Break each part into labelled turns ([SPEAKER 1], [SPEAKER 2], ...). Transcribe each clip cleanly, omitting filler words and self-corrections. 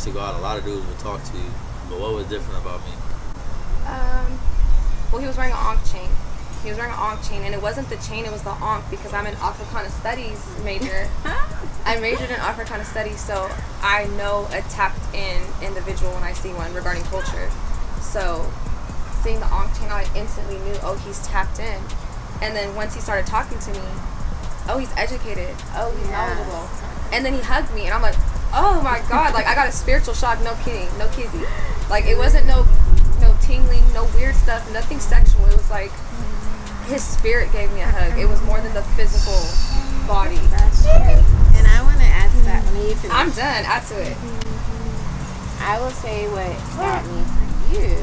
[SPEAKER 1] used to go out, a lot of dudes would talk to you. But what was different about me?
[SPEAKER 2] Well, he was wearing an Ankh chain. He was wearing an Ankh chain, and it wasn't the chain, it was the Ankh, because I'm an Africana Studies major. I majored in Africana Studies, so I know a tapped-in individual when I see one regarding culture. So, seeing the Ankh chain, I instantly knew, oh, he's tapped in. And then once he started talking to me, oh, he's educated. Oh, he's knowledgeable. And then he hugged me, and I'm like, oh my God, like I got a spiritual shock. No kidding, no kidding. Like it wasn't no tingling, no weird stuff, nothing sexual. It was like his spirit gave me a hug. It was more than the physical body.
[SPEAKER 3] And I want to add to that when you finish.
[SPEAKER 2] I'm done. Add to it.
[SPEAKER 3] I will say what got me for you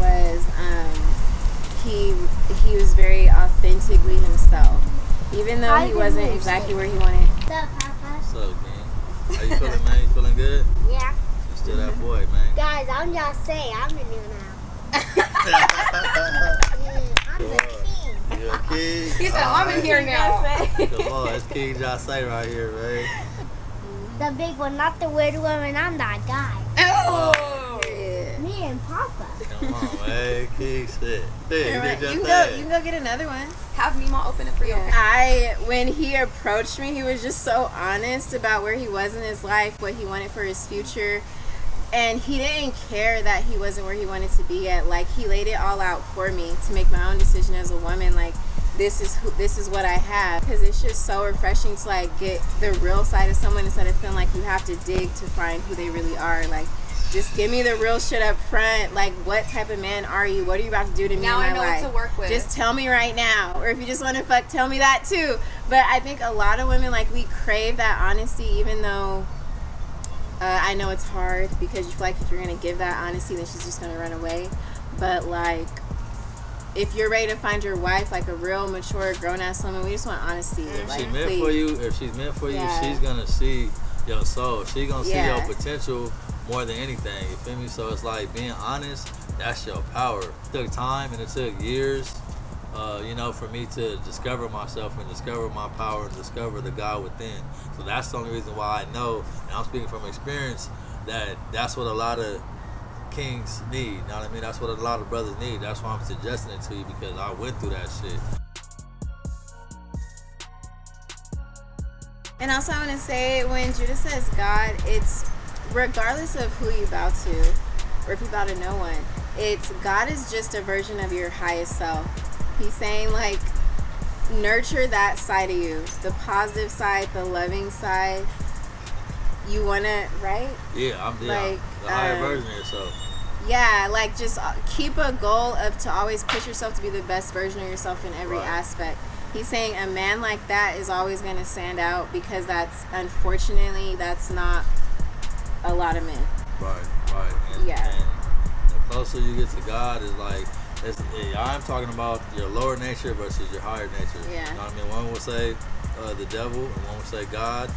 [SPEAKER 3] was he was very authentically himself, even though he wasn't exactly where he wanted.
[SPEAKER 1] What's up, gang? How you feeling, man? You feeling good?
[SPEAKER 4] Yeah.
[SPEAKER 1] You still that boy, man.
[SPEAKER 4] Guys, I'm just saying, I'm the new now. I'm the king.
[SPEAKER 1] You a king?
[SPEAKER 2] He said, I'm in here now.
[SPEAKER 1] Come on, it's King Jose right here, man.
[SPEAKER 4] The big one, not the weird one, and I'm that guy.
[SPEAKER 2] Oh.
[SPEAKER 4] Me and Papa.
[SPEAKER 1] Come on, man. King shit. Hey, you did
[SPEAKER 3] You
[SPEAKER 1] just
[SPEAKER 3] can
[SPEAKER 1] that.
[SPEAKER 3] go. You can go get another one.
[SPEAKER 2] Have Mima open it for you. Okay?
[SPEAKER 3] When he approached me, he was just so honest about where he was in his life, what he wanted for his future, and he didn't care that he wasn't where he wanted to be at. Like he laid it all out for me to make my own decision as a woman. Like this is what I have, because it's just so refreshing to like get the real side of someone instead of feeling like you have to dig to find who they really are. Like just give me the real shit up front. Like, what type of man are you? What are you about to do to me
[SPEAKER 2] Now
[SPEAKER 3] in my
[SPEAKER 2] I know
[SPEAKER 3] life?
[SPEAKER 2] what to work with.
[SPEAKER 3] Just tell me right now. Or if you just want to fuck, tell me that too. But I think a lot of women, like, we crave that honesty, even though I know it's hard because you feel like if you're going to give that honesty, then she's just going to run away. But, like, if you're ready to find your wife, like a real mature grown-ass woman, we just want honesty.
[SPEAKER 1] If
[SPEAKER 3] Like,
[SPEAKER 1] she's meant
[SPEAKER 3] please.
[SPEAKER 1] for you, if she's meant for you,
[SPEAKER 3] Yeah.
[SPEAKER 1] she's gonna see your soul. She's gonna see
[SPEAKER 3] Yeah.
[SPEAKER 1] your potential more than anything. You feel me? So it's like being honest. That's your power. It took time and it took years, for me to discover myself and discover my power and discover the God within. So that's the only reason why I know, and I'm speaking from experience, that that's what a lot of kings need. You know what I mean? That's what a lot of brothers need. That's why I'm suggesting it to you, because I went through that shit.
[SPEAKER 3] And also I want to say, when Judah says God, it's regardless of who you bow to or if you bow to no one, it's God is just a version of your highest self. He's saying, like, nurture that side of you, the positive side, the loving side. You want to, right?
[SPEAKER 1] Yeah, I'm the
[SPEAKER 3] Like,
[SPEAKER 1] higher version of yourself.
[SPEAKER 3] Yeah, like just keep a goal of to always push yourself to be the best version of yourself in every
[SPEAKER 1] Right.
[SPEAKER 3] aspect. He's saying a man like that is always going to stand out because unfortunately, that's not a lot of men.
[SPEAKER 1] Right. And,
[SPEAKER 3] Yeah.
[SPEAKER 1] and the closer you get to God is like, I'm talking about your lower nature versus your higher nature.
[SPEAKER 3] Yeah.
[SPEAKER 1] You know what I mean? One would say the devil and one would say God.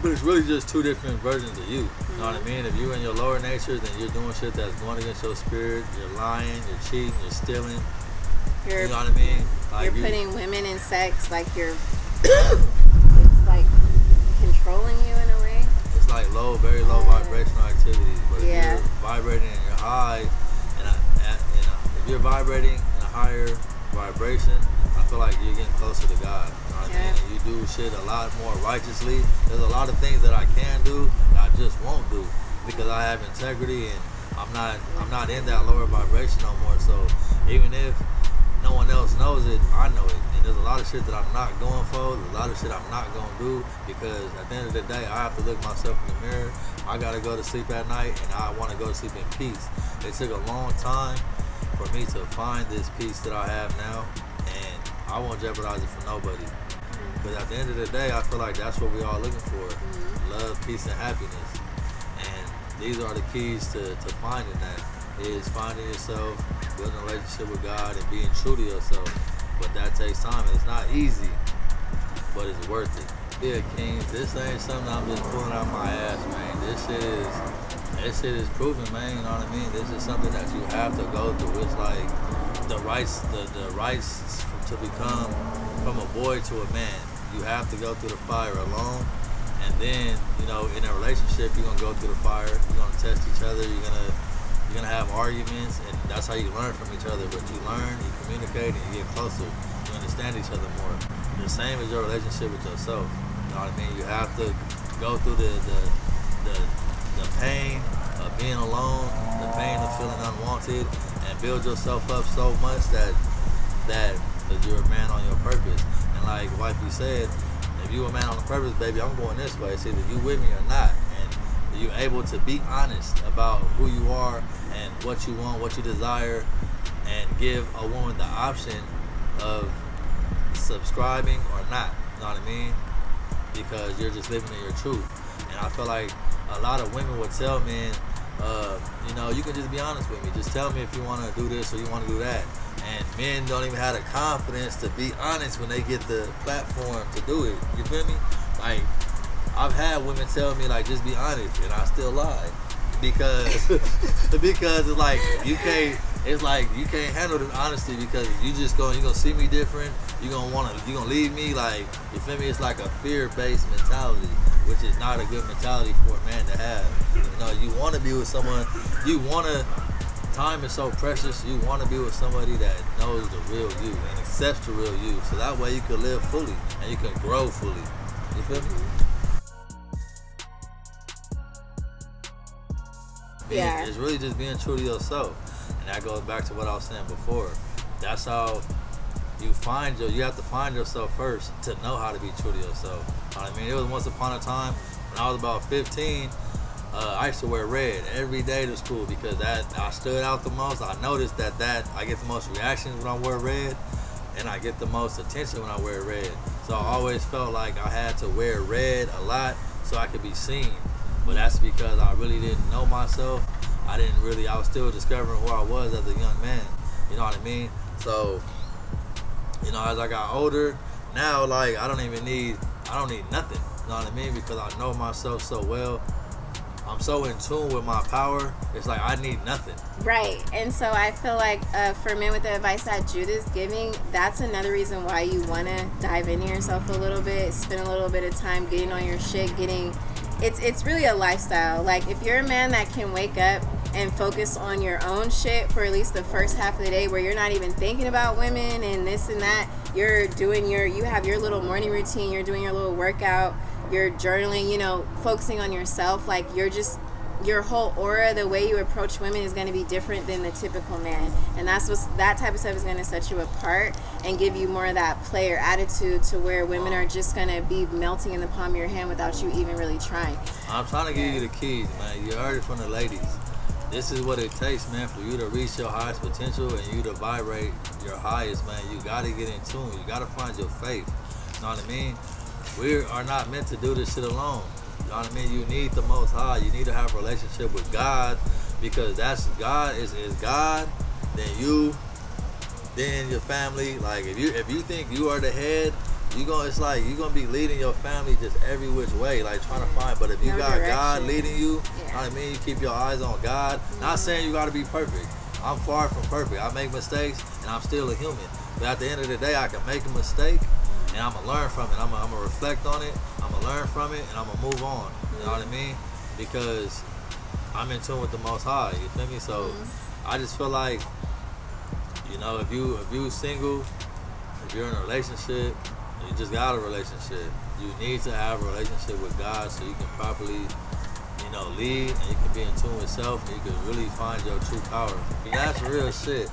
[SPEAKER 1] But it's really just two different versions of you. You know what I mean? If you're in your lower nature, then you're doing shit that's going against your spirit. You're lying, you're cheating, you're stealing.
[SPEAKER 3] You're,
[SPEAKER 1] You know what I mean? Like
[SPEAKER 3] you're putting women in sex like you're, it's like controlling you in a way.
[SPEAKER 1] It's like very low vibrational activities. But
[SPEAKER 3] Yeah.
[SPEAKER 1] if you're vibrating and you're high, if you're vibrating in a higher vibration, I feel like you're getting closer to God. You know what I mean? And you do shit a lot more righteously. There's a lot of things that I can do that I just won't do because I have integrity and I'm not in that lower vibration no more. So even if no one else knows it, I know it. And there's a lot of shit that I'm not going for. There's a lot of shit I'm not going to do because at the end of the day, I have to look myself in the mirror. I got to go to sleep at night and I want to go to sleep in peace. It took a long time for me to find this peace that I have now, and I won't jeopardize it for nobody. Because at the end of the day, I feel like that's what we all looking for. Love, peace, and happiness. And these are the keys to finding that. Is finding yourself, building a relationship with God, and being true to yourself. But that takes time, and it's not easy, but it's worth it. Yeah, Kings, this ain't something I'm just pulling out my ass, man. This shit is proven, man. You know what I mean? This is something that you have to go through. It's like the rights to become from a boy to a man. You have to go through the fire alone. And And then, you know, in a relationship, you're gonna go through the fire. You're gonna test each other. You're gonna have arguments, and that's how you learn from each other. But you learn, you communicate, and you get closer. You understand each other more. The same as your relationship with yourself. You know what I mean? You have to go through the pain of being alone, the pain of feeling unwanted, and build yourself up so much that you're a man on your purpose. And like wifey said, if you a man on the purpose, baby, I'm going this way. It's either you with me or not. And you're able to be honest about who you are and what you want, what you desire, and give a woman the option of subscribing or not. You know what I mean? Because you're just living in your truth. And I feel like a lot of women would tell men, you know, you can just be honest with me. Just tell me if you want to do this or you want to do that. And men don't even have the confidence to be honest when they get the platform to do it. You feel me? Like, I've had women tell me, like, just be honest, and I still lie. Because it's like, you can't handle the honesty because you're gonna see me different. You're gonna leave me, like, you feel me? It's like a fear-based mentality, which is not a good mentality for a man to have. You know, you want to be with someone, time is so precious, you want to be with somebody that knows the real you and accepts the real you, so that way you can live fully and you can grow fully. You feel me?
[SPEAKER 3] Yeah.
[SPEAKER 1] It's really just being true to yourself. And that goes back to what I was saying before. That's how you have to find yourself first to know how to be true to yourself. You know what I mean? It was once upon a time when I was about 15, I used to wear red every day to school because I stood out the most. I noticed that I get the most reactions when I wear red, and I get the most attention when I wear red. So I always felt like I had to wear red a lot so I could be seen. But that's because I really didn't know myself. I was still discovering who I was as a young man. You know what I mean? So, you know, as I got older, now, like, I don't need nothing. You know what I mean? Because I know myself so well. I'm so in tune with my power. It's like I need nothing.
[SPEAKER 3] Right. And so I feel like for men, with the advice that Judah's giving, that's another reason why you want to dive into yourself a little bit, spend a little bit of time getting on your shit, it's really a lifestyle. Like, if you're a man that can wake up and focus on your own shit for at least the first half of the day, where you're not even thinking about women and this and that, you have your little morning routine, you're doing your little workout, you're journaling, you know, focusing on yourself, like, your whole aura, the way you approach women is going to be different than the typical man. And that type of stuff is going to set you apart and give you more of that player attitude, to where women are just going to be melting in the palm of your hand without you even really trying.
[SPEAKER 1] I'm trying to give you the keys, man. You heard it from the ladies. This is what it takes, man, for you to reach your highest potential and you to vibrate your highest, man. You got to get in tune. You got to find your faith. You know what I mean? We are not meant to do this shit alone. You know what I mean? You need the Most High. You need to have a relationship with God, because that's God is God, then you, then your family. Like, if you think you are the head, it's like you're gonna be leading your family just every which way, like trying to find. But if you got direction. God leading you, you know what I mean? You keep your eyes on God. Not saying you gotta be perfect. I'm far from perfect. I make mistakes and I'm still a human. But at the end of the day, I can make a mistake and I'm gonna learn from it. I'm gonna reflect on it. I'm gonna learn from it, and I'm gonna move on. You know what I mean? Because I'm in tune with the Most High. You feel me? So I just feel like, you know, if you single, if you're in a relationship, you just got a relationship. You need to have a relationship with God so you can properly, you know, lead, and you can be in tune with self, and you can really find your true power. That's real shit.